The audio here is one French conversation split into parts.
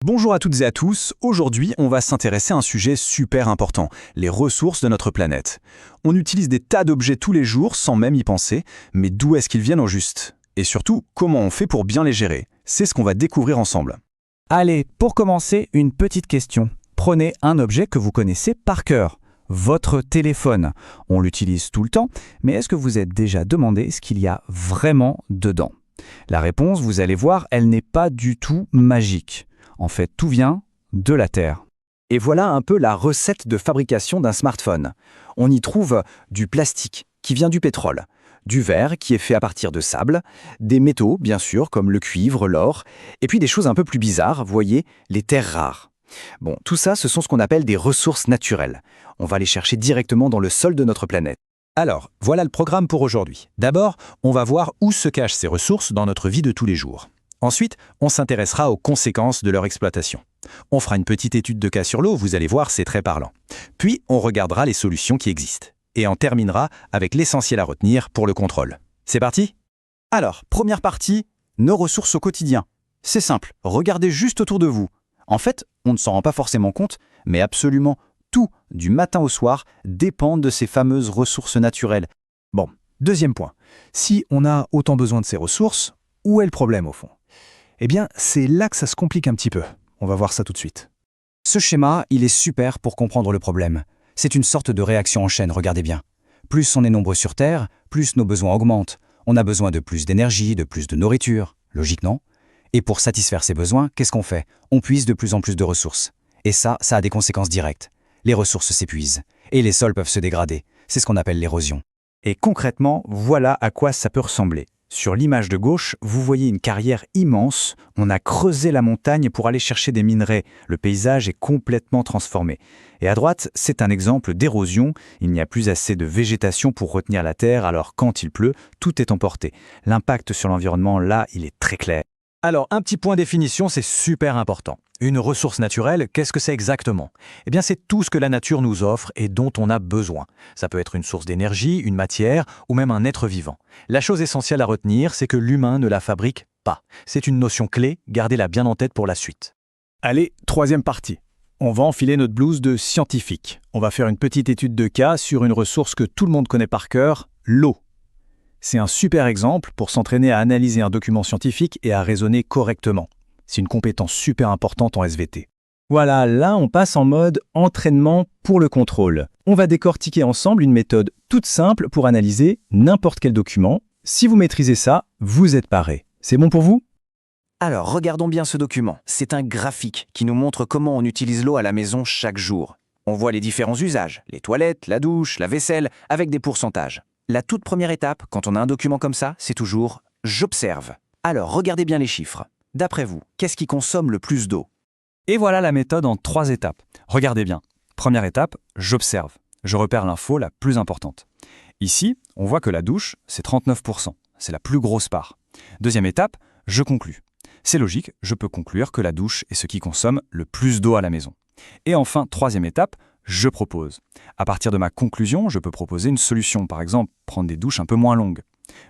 Bonjour à toutes et à tous, aujourd'hui on va s'intéresser à un sujet super important, les ressources de notre planète. On utilise des tas d'objets tous les jours sans même y penser, mais d'où est-ce qu'ils viennent au juste? Et surtout, comment on fait pour bien les gérer? C'est ce qu'on va découvrir ensemble. Allez, pour commencer, une petite question. Prenez un objet que vous connaissez par cœur, votre téléphone. On l'utilise tout le temps, mais est-ce que vous êtes déjà demandé ce qu'il y a vraiment dedans? La réponse, vous allez voir, elle n'est pas du tout magique. En fait, tout vient de la Terre. Et voilà un peu la recette de fabrication d'un smartphone. On y trouve du plastique qui vient du pétrole, du verre qui est fait à partir de sable, des métaux bien sûr comme le cuivre, l'or, et puis des choses un peu plus bizarres, voyez, les terres rares. Bon, tout ça, ce sont ce qu'on appelle des ressources naturelles. On va les chercher directement dans le sol de notre planète. Alors, voilà le programme pour aujourd'hui. D'abord, on va voir où se cachent ces ressources dans notre vie de tous les jours. Ensuite, on s'intéressera aux conséquences de leur exploitation. On fera une petite étude de cas sur l'eau, vous allez voir, c'est très parlant. Puis, on regardera les solutions qui existent. Et on terminera avec l'essentiel à retenir pour le contrôle. C'est parti? Alors, première partie, nos ressources au quotidien. C'est simple, regardez juste autour de vous. En fait, on ne s'en rend pas forcément compte, mais absolument tout, du matin au soir, dépend de ces fameuses ressources naturelles. Bon, deuxième point. Si on a autant besoin de ces ressources, où est le problème au fond? Eh bien, c'est là que ça se complique un petit peu. On va voir ça tout de suite. Ce schéma, il est super pour comprendre le problème. C'est une sorte de réaction en chaîne, regardez bien. Plus on est nombreux sur Terre, plus nos besoins augmentent. On a besoin de plus d'énergie, de plus de nourriture. Logique, non? Et pour satisfaire ces besoins, qu'est-ce qu'on fait? On puise de plus en plus de ressources. Et ça a des conséquences directes. Les ressources s'épuisent. Et les sols peuvent se dégrader. C'est ce qu'on appelle l'érosion. Et concrètement, voilà à quoi ça peut ressembler. Sur l'image de gauche, vous voyez une carrière immense. On a creusé la montagne pour aller chercher des minerais. Le paysage est complètement transformé. Et à droite, c'est un exemple d'érosion. Il n'y a plus assez de végétation pour retenir la terre, alors quand il pleut, tout est emporté. L'impact sur l'environnement, là, il est très clair. Alors, un petit point définition, c'est super important. Une ressource naturelle, qu'est-ce que c'est exactement? Eh bien, c'est tout ce que la nature nous offre et dont on a besoin. Ça peut être une source d'énergie, une matière ou même un être vivant. La chose essentielle à retenir, c'est que l'humain ne la fabrique pas. C'est une notion clé, gardez-la bien en tête pour la suite. Allez, troisième partie. On va enfiler notre blouse de scientifique. On va faire une petite étude de cas sur une ressource que tout le monde connaît par cœur, l'eau. C'est un super exemple pour s'entraîner à analyser un document scientifique et à raisonner correctement. C'est une compétence super importante en SVT. Voilà, là on passe en mode entraînement pour le contrôle. On va décortiquer ensemble une méthode toute simple pour analyser n'importe quel document. Si vous maîtrisez ça, vous êtes paré. C'est bon pour vous? Alors, regardons bien ce document. C'est un graphique qui nous montre comment on utilise l'eau à la maison chaque jour. On voit les différents usages, les toilettes, la douche, la vaisselle, avec des pourcentages. La toute première étape, quand on a un document comme ça, c'est toujours « j'observe ». Alors, regardez bien les chiffres. D'après vous, qu'est-ce qui consomme le plus d'eau? Et voilà la méthode en 3 étapes. Regardez bien. Première étape, j'observe. Je repère l'info la plus importante. Ici, on voit que la douche, c'est 39%. C'est la plus grosse part. Deuxième étape, je conclus. C'est logique, je peux conclure que la douche est ce qui consomme le plus d'eau à la maison. Et enfin, troisième étape, je propose. À partir de ma conclusion, je peux proposer une solution, par exemple prendre des douches un peu moins longues.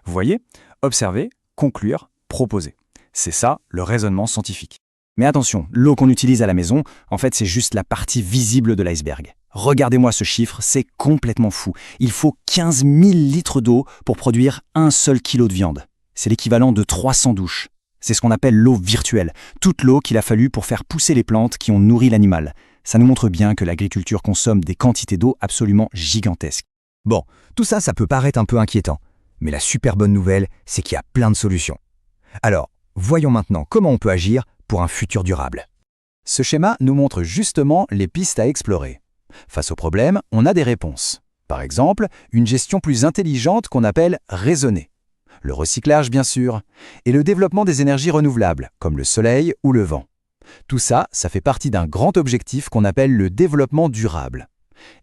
Vous voyez, observer, conclure, proposer. C'est ça le raisonnement scientifique. Mais attention, l'eau qu'on utilise à la maison, en fait c'est juste la partie visible de l'iceberg. Regardez-moi ce chiffre, c'est complètement fou. Il faut 15 000 litres d'eau pour produire un seul kilo de viande. C'est l'équivalent de 300 douches. C'est ce qu'on appelle l'eau virtuelle, toute l'eau qu'il a fallu pour faire pousser les plantes qui ont nourri l'animal. Ça nous montre bien que l'agriculture consomme des quantités d'eau absolument gigantesques. Bon, tout ça, ça peut paraître un peu inquiétant. Mais la super bonne nouvelle, c'est qu'il y a plein de solutions. Alors, voyons maintenant comment on peut agir pour un futur durable. Ce schéma nous montre justement les pistes à explorer. Face aux problèmes, on a des réponses. Par exemple, une gestion plus intelligente qu'on appelle raisonnée. Le recyclage, bien sûr, et le développement des énergies renouvelables, comme le soleil ou le vent. Tout ça, ça fait partie d'un grand objectif qu'on appelle le développement durable.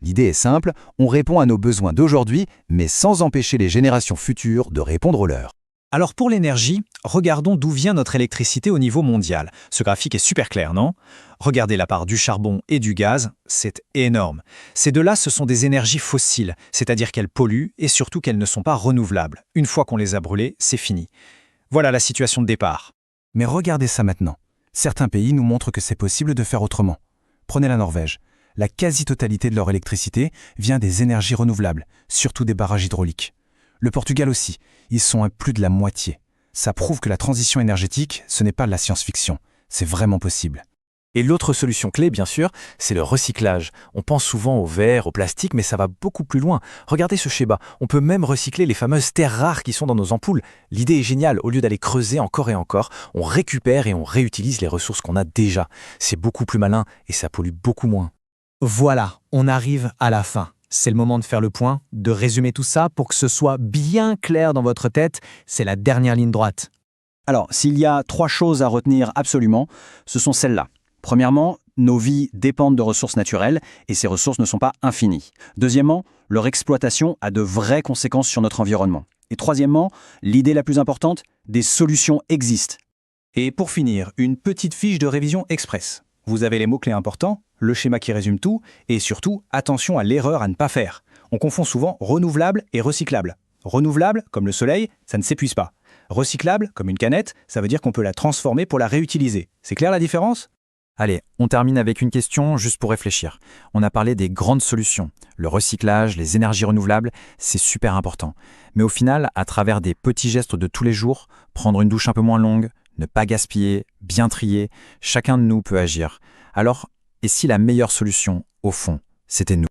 L'idée est simple, on répond à nos besoins d'aujourd'hui, mais sans empêcher les générations futures de répondre aux leurs. Alors pour l'énergie, regardons d'où vient notre électricité au niveau mondial. Ce graphique est super clair, non? Regardez la part du charbon et du gaz, c'est énorme. Ces deux-là, ce sont des énergies fossiles, c'est-à-dire qu'elles polluent et surtout qu'elles ne sont pas renouvelables. Une fois qu'on les a brûlées, c'est fini. Voilà la situation de départ. Mais regardez ça maintenant. Certains pays nous montrent que c'est possible de faire autrement. Prenez la Norvège. La quasi-totalité de leur électricité vient des énergies renouvelables, surtout des barrages hydrauliques. Le Portugal aussi, ils sont à plus de la moitié. Ça prouve que la transition énergétique, ce n'est pas de la science-fiction, c'est vraiment possible. Et l'autre solution clé, bien sûr, c'est le recyclage. On pense souvent au verre, au plastique, mais ça va beaucoup plus loin. Regardez ce schéma. On peut même recycler les fameuses terres rares qui sont dans nos ampoules. L'idée est géniale. Au lieu d'aller creuser encore et encore, on récupère et on réutilise les ressources qu'on a déjà. C'est beaucoup plus malin et ça pollue beaucoup moins. Voilà, on arrive à la fin. C'est le moment de faire le point, de résumer tout ça pour que ce soit bien clair dans votre tête. C'est la dernière ligne droite. Alors, s'il y a 3 choses à retenir absolument, ce sont celles-là. Premièrement, nos vies dépendent de ressources naturelles et ces ressources ne sont pas infinies. Deuxièmement, leur exploitation a de vraies conséquences sur notre environnement. Et troisièmement, l'idée la plus importante, des solutions existent. Et pour finir, une petite fiche de révision express. Vous avez les mots-clés importants, le schéma qui résume tout, et surtout, attention à l'erreur à ne pas faire. On confond souvent renouvelable et recyclable. Renouvelable, comme le soleil, ça ne s'épuise pas. Recyclable, comme une canette, ça veut dire qu'on peut la transformer pour la réutiliser. C'est clair la différence ? Allez, on termine avec une question juste pour réfléchir. On a parlé des grandes solutions. Le recyclage, les énergies renouvelables, c'est super important. Mais au final, à travers des petits gestes de tous les jours, prendre une douche un peu moins longue, ne pas gaspiller, bien trier, chacun de nous peut agir. Alors, et si la meilleure solution, au fond, c'était nous ?